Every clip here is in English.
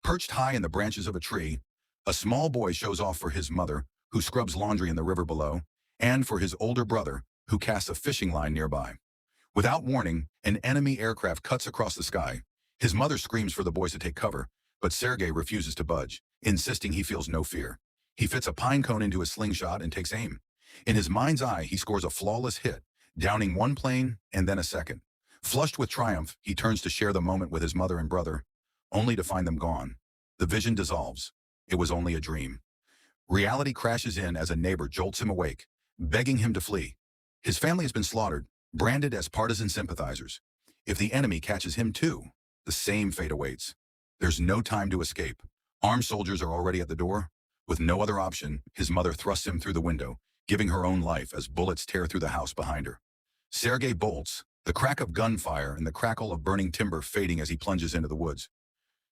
Perched high in the branches of a tree, a small boy shows off for his mother, who scrubs laundry in the river below, and for his older brother, who casts a fishing line nearby. Without warning, an enemy aircraft cuts across the sky. His mother screams for the boys to take cover, but Sergei refuses to budge, insisting he feels no fear. He fits a pine cone into his slingshot and takes aim. In his mind's eye, he scores a flawless hit, downing one plane and then a second. Flushed with triumph, he turns to share the moment with his mother and brother, only to find them gone. The vision dissolves. It was only a dream. Reality crashes in as a neighbor jolts him awake, begging him to flee. His family has been slaughtered, branded as partisan sympathizers. If the enemy catches him too, the same fate awaits. There's no time to escape. Armed soldiers are already at the door. With no other option, his mother thrusts him through the window, giving her own life as bullets tear through the house behind her. Sergei bolts, the crack of gunfire and the crackle of burning timber fading as he plunges into the woods.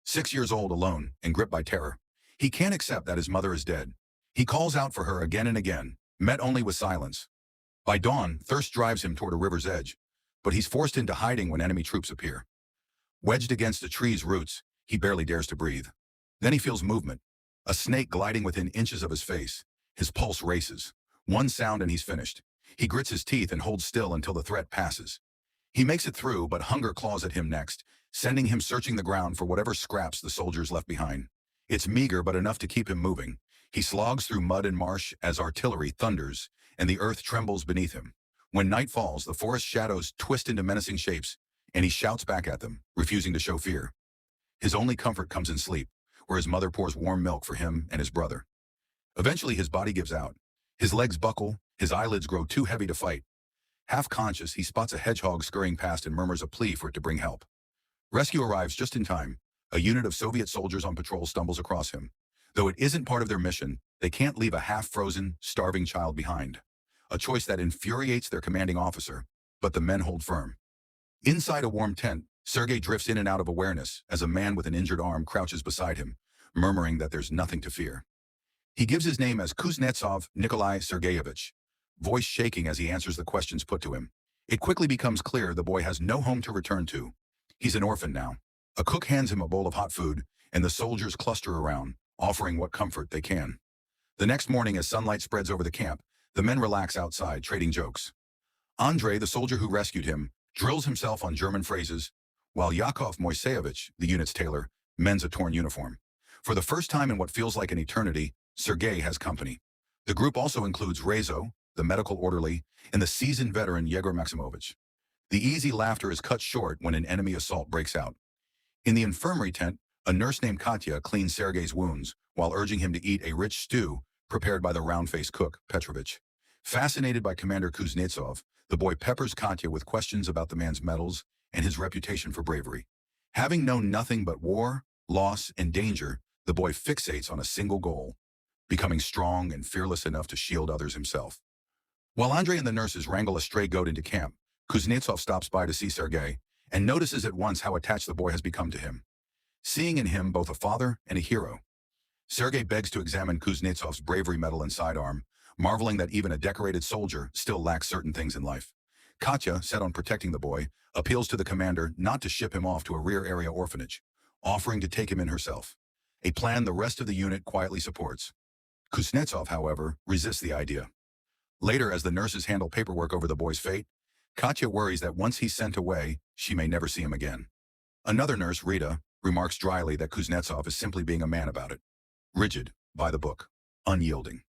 6 years old, alone, and gripped by terror. He can't accept that his mother is dead. He calls out for her again and again, met only with silence. By dawn, thirst drives him toward a river's edge, but he's forced into hiding when enemy troops appear. Wedged against a tree's roots, he barely dares to breathe. Then he feels movement, a snake gliding within inches of his face. His pulse races. One sound and he's finished. He grits his teeth and holds still until the threat passes. He makes it through, but hunger claws at him next, sending him searching the ground for whatever scraps the soldiers left behind. It's meager, but enough to keep him moving. He slogs through mud and marsh as artillery thunders, and the earth trembles beneath him. When night falls, the forest shadows twist into menacing shapes, and he shouts back at them, refusing to show fear. His only comfort comes in sleep, where his mother pours warm milk for him and his brother. Eventually, his body gives out. His legs buckle, his eyelids grow too heavy to fight. Half conscious, he spots a hedgehog scurrying past and murmurs a plea for it to bring help. Rescue arrives just in time. A unit of Soviet soldiers on patrol stumbles across him. Though it isn't part of their mission, they can't leave a half-frozen, starving child behind. A choice that infuriates their commanding officer, but the men hold firm. Inside a warm tent, Sergei drifts in and out of awareness as a man with an injured arm crouches beside him, murmuring that there's nothing to fear. He gives his name as Kuznetsov Nikolai Sergeyevich, voice shaking as he answers the questions put to him. It quickly becomes clear the boy has no home to return to. He's an orphan now. A cook hands him a bowl of hot food, and the soldiers cluster around, offering what comfort they can. The next morning, as sunlight spreads over the camp, the men relax outside, trading jokes. Andrei, the soldier who rescued him, drills himself on German phrases, while Yakov Moiseyevich, the unit's tailor, mends a torn uniform. For the first time in what feels like an eternity, Sergei has company. The group also includes Rezo, the medical orderly, and the seasoned veteran Yegor Maximovich. The easy laughter is cut short when an enemy assault breaks out. In the infirmary tent, a nurse named Katya cleans Sergei's wounds while urging him to eat a rich stew prepared by the round-faced cook, Petrovich. Fascinated by Commander Kuznetsov, the boy peppers Katya with questions about the man's medals and his reputation for bravery. Having known nothing but war, loss, and danger, the boy fixates on a single goal, becoming strong and fearless enough to shield others himself. While Andrei and the nurses wrangle a stray goat into camp, Kuznetsov stops by to see Sergei and notices at once how attached the boy has become to him, seeing in him both a father and a hero. Sergei begs to examine Kuznetsov's bravery medal and sidearm, marveling that even a decorated soldier still lacks certain things in life. Katya, set on protecting the boy, appeals to the commander not to ship him off to a rear-area orphanage, offering to take him in herself, a plan the rest of the unit quietly supports. Kuznetsov, however, resists the idea. Later, as the nurses handle paperwork over the boy's fate, Katya worries that once he's sent away, she may never see him again. Another nurse, Rita, remarks dryly that Kuznetsov is simply being a man about it. Rigid, by the book, unyielding.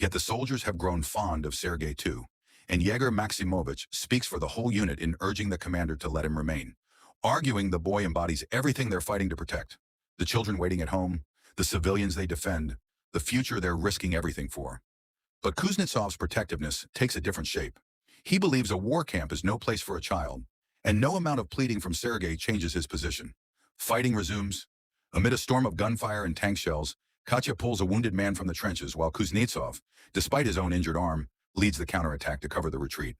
Yet the soldiers have grown fond of Sergei too, and Yegor Maximovich speaks for the whole unit in urging the commander to let him remain, arguing the boy embodies everything they're fighting to protect. The children waiting at home, the civilians they defend, the future they're risking everything for. But Kuznetsov's protectiveness takes a different shape. He believes a war camp is no place for a child, and no amount of pleading from Sergei changes his position. Fighting resumes. Amid a storm of gunfire and tank shells, Katya pulls a wounded man from the trenches while Kuznetsov, despite his own injured arm, leads the counterattack to cover the retreat.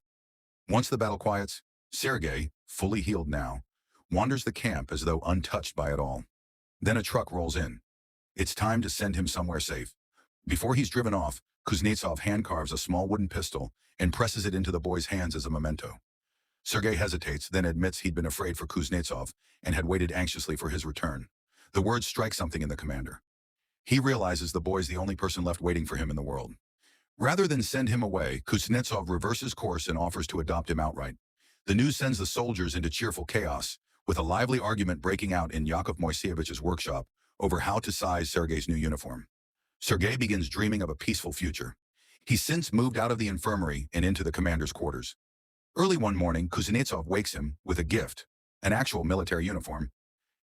Once the battle quiets, Sergei, fully healed now, wanders the camp as though untouched by it all. Then a truck rolls in. It's time to send him somewhere safe. Before he's driven off, Kuznetsov hand-carves a small wooden pistol and presses it into the boy's hands as a memento. Sergei hesitates, then admits he'd been afraid for Kuznetsov and had waited anxiously for his return. The words strike something in the commander. He realizes the boy's the only person left waiting for him in the world. Rather than send him away, Kuznetsov reverses course and offers to adopt him outright. The news sends the soldiers into cheerful chaos, with a lively argument breaking out in Yakov Moiseyevic's workshop over how to size Sergei's new uniform. Sergei begins dreaming of a peaceful future. He's since moved out of the infirmary and into the commander's quarters. Early one morning, Kuznetsov wakes him with a gift, an actual military uniform,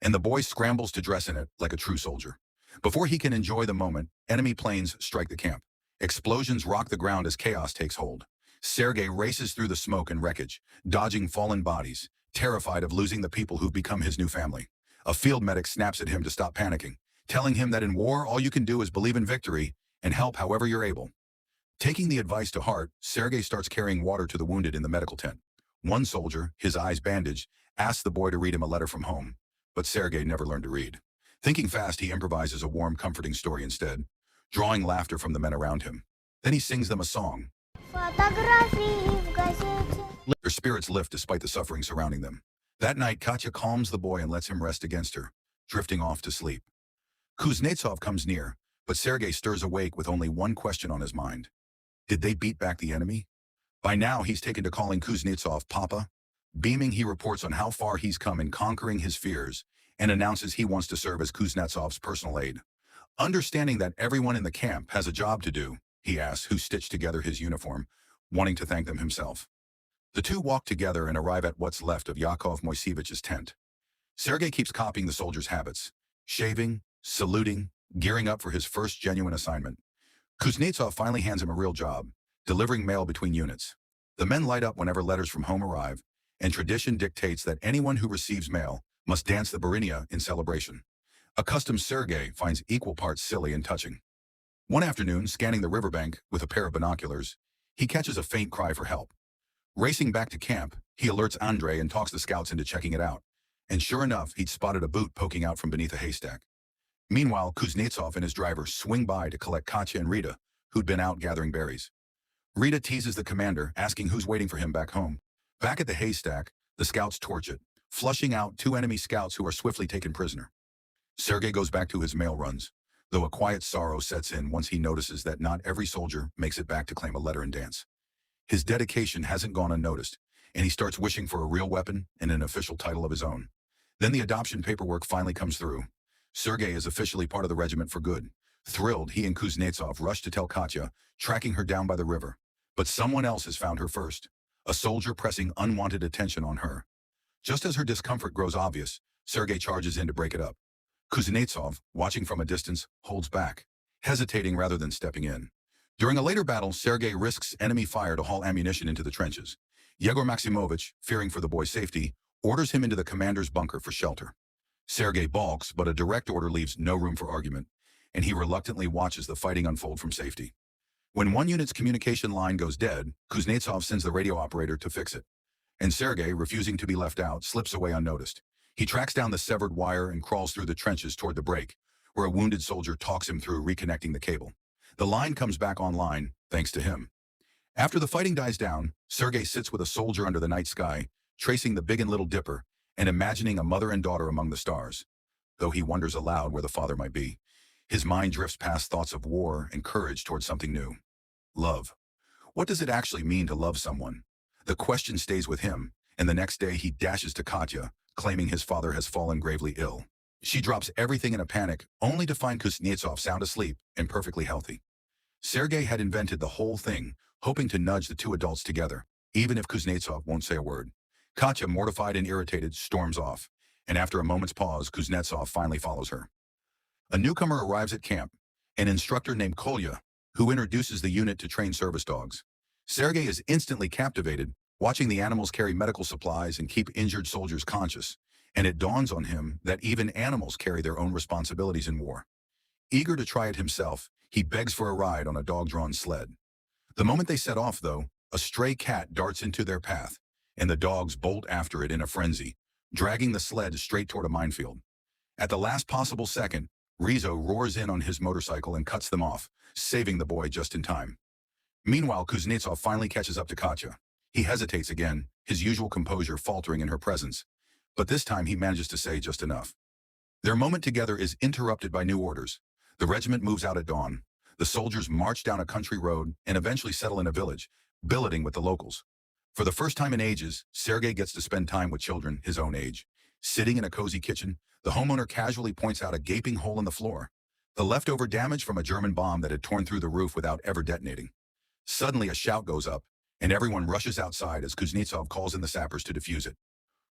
and the boy scrambles to dress in it like a true soldier. Before he can enjoy the moment, enemy planes strike the camp. Explosions rock the ground as chaos takes hold. Sergei races through the smoke and wreckage, dodging fallen bodies, terrified of losing the people who've become his new family. A field medic snaps at him to stop panicking, telling him that in war all you can do is believe in victory and help however you're able. Taking the advice to heart, Sergei starts carrying water to the wounded in the medical tent. One soldier, his eyes bandaged, asks the boy to read him a letter from home, but Sergei never learned to read. Thinking fast, he improvises a warm, comforting story instead, drawing laughter from the men around him. Then he sings them a song. Their spirits lift despite the suffering surrounding them. That night, Katya calms the boy and lets him rest against her, drifting off to sleep. Kuznetsov comes near, but Sergei stirs awake with only one question on his mind. Did they beat back the enemy? By now, he's taken to calling Kuznetsov Papa. Beaming, he reports on how far he's come in conquering his fears and announces he wants to serve as Kuznetsov's personal aide. Understanding that everyone in the camp has a job to do, he asks who stitched together his uniform, wanting to thank them himself. The two walk together and arrive at what's left of Yakov Moiseyevic's tent. Sergei keeps copying the soldiers' habits, shaving, saluting, gearing up for his first genuine assignment. Kuznetsov finally hands him a real job, delivering mail between units. The men light up whenever letters from home arrive, and tradition dictates that anyone who receives mail must dance the barinia in celebration. Accustomed Sergei finds equal parts silly and touching. One afternoon, scanning the riverbank with a pair of binoculars, he catches a faint cry for help. Racing back to camp, he alerts Andrei and talks the scouts into checking it out. And sure enough, he'd spotted a boot poking out from beneath a haystack. Meanwhile, Kuznetsov and his driver swing by to collect Katya and Rita, who'd been out gathering berries. Rita teases the commander, asking who's waiting for him back home. Back at the haystack, the scouts torch it, flushing out 2 enemy scouts who are swiftly taken prisoner. Sergei goes back to his mail runs, though a quiet sorrow sets in once he notices that not every soldier makes it back to claim a letter and dance. His dedication hasn't gone unnoticed, and he starts wishing for a real weapon and an official title of his own. Then the adoption paperwork finally comes through. Sergei is officially part of the regiment for good. Thrilled, he and Kuznetsov rush to tell Katya, tracking her down by the river. But someone else has found her first, a soldier pressing unwanted attention on her. Just as her discomfort grows obvious, Sergei charges in to break it up. Kuznetsov, watching from a distance, holds back, hesitating rather than stepping in. During a later battle, Sergei risks enemy fire to haul ammunition into the trenches. Yegor Maximovich, fearing for the boy's safety, orders him into the commander's bunker for shelter. Sergei balks, but a direct order leaves no room for argument, and he reluctantly watches the fighting unfold from safety. When one unit's communication line goes dead, Kuznetsov sends the radio operator to fix it. And Sergei, refusing to be left out, slips away unnoticed. He tracks down the severed wire and crawls through the trenches toward the break, where a wounded soldier talks him through reconnecting the cable. The line comes back online, thanks to him. After the fighting dies down, Sergei sits with a soldier under the night sky, tracing the Big and Little Dipper, and imagining a mother and daughter among the stars. Though he wonders aloud where the father might be, his mind drifts past thoughts of war and courage towards something new. Love. What does it actually mean to love someone? The question stays with him, and the next day he dashes to Katya, claiming his father has fallen gravely ill. She drops everything in a panic, only to find Kuznetsov sound asleep and perfectly healthy. Sergei had invented the whole thing, hoping to nudge the two adults together, even if Kuznetsov won't say a word. Katya, mortified and irritated, storms off, and after a moment's pause, Kuznetsov finally follows her. A newcomer arrives at camp, an instructor named Kolya, who introduces the unit to train service dogs. Sergei is instantly captivated, watching the animals carry medical supplies and keep injured soldiers conscious, and it dawns on him that even animals carry their own responsibilities in war. Eager to try it himself, he begs for a ride on a dog-drawn sled. The moment they set off, though, a stray cat darts into their path, and the dogs bolt after it in a frenzy, dragging the sled straight toward a minefield. At the last possible second, Rizzo roars in on his motorcycle and cuts them off, saving the boy just in time. Meanwhile, Kuznetsov finally catches up to Katya. He hesitates again, his usual composure faltering in her presence, but this time he manages to say just enough. Their moment together is interrupted by new orders. The regiment moves out at dawn. The soldiers march down a country road and eventually settle in a village, billeting with the locals. For the first time in ages, Sergei gets to spend time with children his own age. Sitting in a cozy kitchen, the homeowner casually points out a gaping hole in the floor, the leftover damage from a German bomb that had torn through the roof without ever detonating. Suddenly a shout goes up, and everyone rushes outside as Kuznetsov calls in the sappers to defuse it.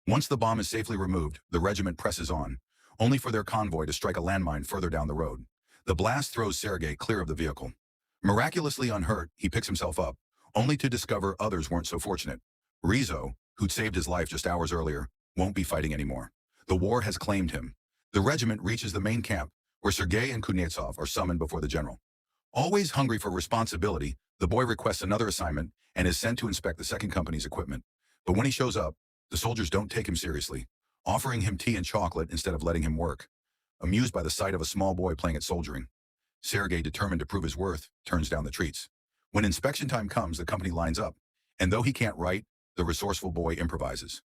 Once the bomb is safely removed, the regiment presses on, only for their convoy to strike a landmine further down the road. The blast throws Sergei clear of the vehicle. Miraculously unhurt, he picks himself up, only to discover others weren't so fortunate. Rizzo, who'd saved his life just hours earlier, won't be fighting anymore. The war has claimed him. The regiment reaches the main camp, where Sergei and Kuznetsov are summoned before the general. Always hungry for responsibility, the boy requests another assignment and is sent to inspect the second company's equipment. But when he shows up, the soldiers don't take him seriously, offering him tea and chocolate instead of letting him work. Amused by the sight of a small boy playing at soldiering, Sergei, determined to prove his worth, turns down the treats. When inspection time comes, the company lines up, and though he can't write, the resourceful boy improvises.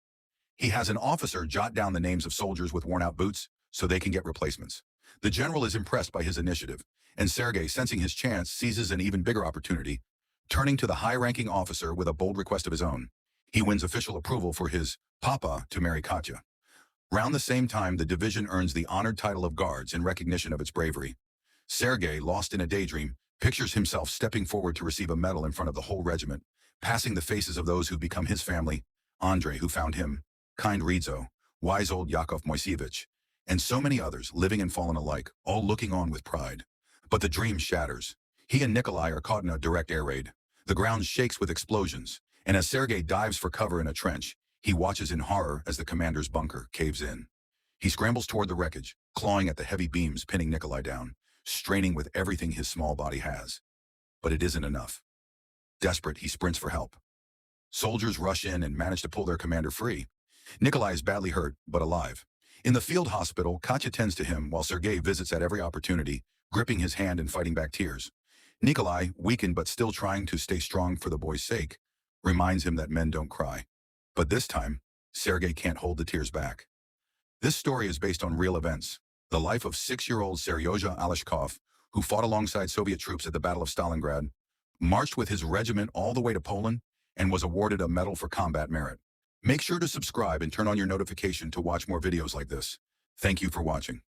He has an officer jot down the names of soldiers with worn-out boots so they can get replacements. The general is impressed by his initiative, and Sergei, sensing his chance, seizes an even bigger opportunity, turning to the high-ranking officer with a bold request of his own. He wins official approval for his papa to marry Katya. Round the same time, the division earns the honored title of guards in recognition of its bravery. Sergei, lost in a daydream, pictures himself stepping forward to receive a medal in front of the whole regiment, passing the faces of those who've become his family, Andrei, who found him, kind Rizzo, wise old Yakov Moiseyevich, and so many others, living and fallen alike, all looking on with pride. But the dream shatters. He and Nikolai are caught in a direct air raid. The ground shakes with explosions, and as Sergei dives for cover in a trench, he watches in horror as the commander's bunker caves in. He scrambles toward the wreckage, clawing at the heavy beams pinning Nikolai down, straining with everything his small body has. But it isn't enough. Desperate, he sprints for help. Soldiers rush in and manage to pull their commander free. Nikolai is badly hurt, but alive. In the field hospital, Katya tends to him while Sergei visits at every opportunity, gripping his hand and fighting back tears. Nikolai, weakened but still trying to stay strong for the boy's sake, reminds him that men don't cry. But this time, Sergei can't hold the tears back. This story is based on real events. The life of 6-year-old Sergei Aleshkov, who fought alongside Soviet troops at the Battle of Stalingrad, marched with his regiment all the way to Poland, and was awarded a medal for combat merit. Make sure to subscribe and turn on your notification to watch more videos like this. Thank you for watching.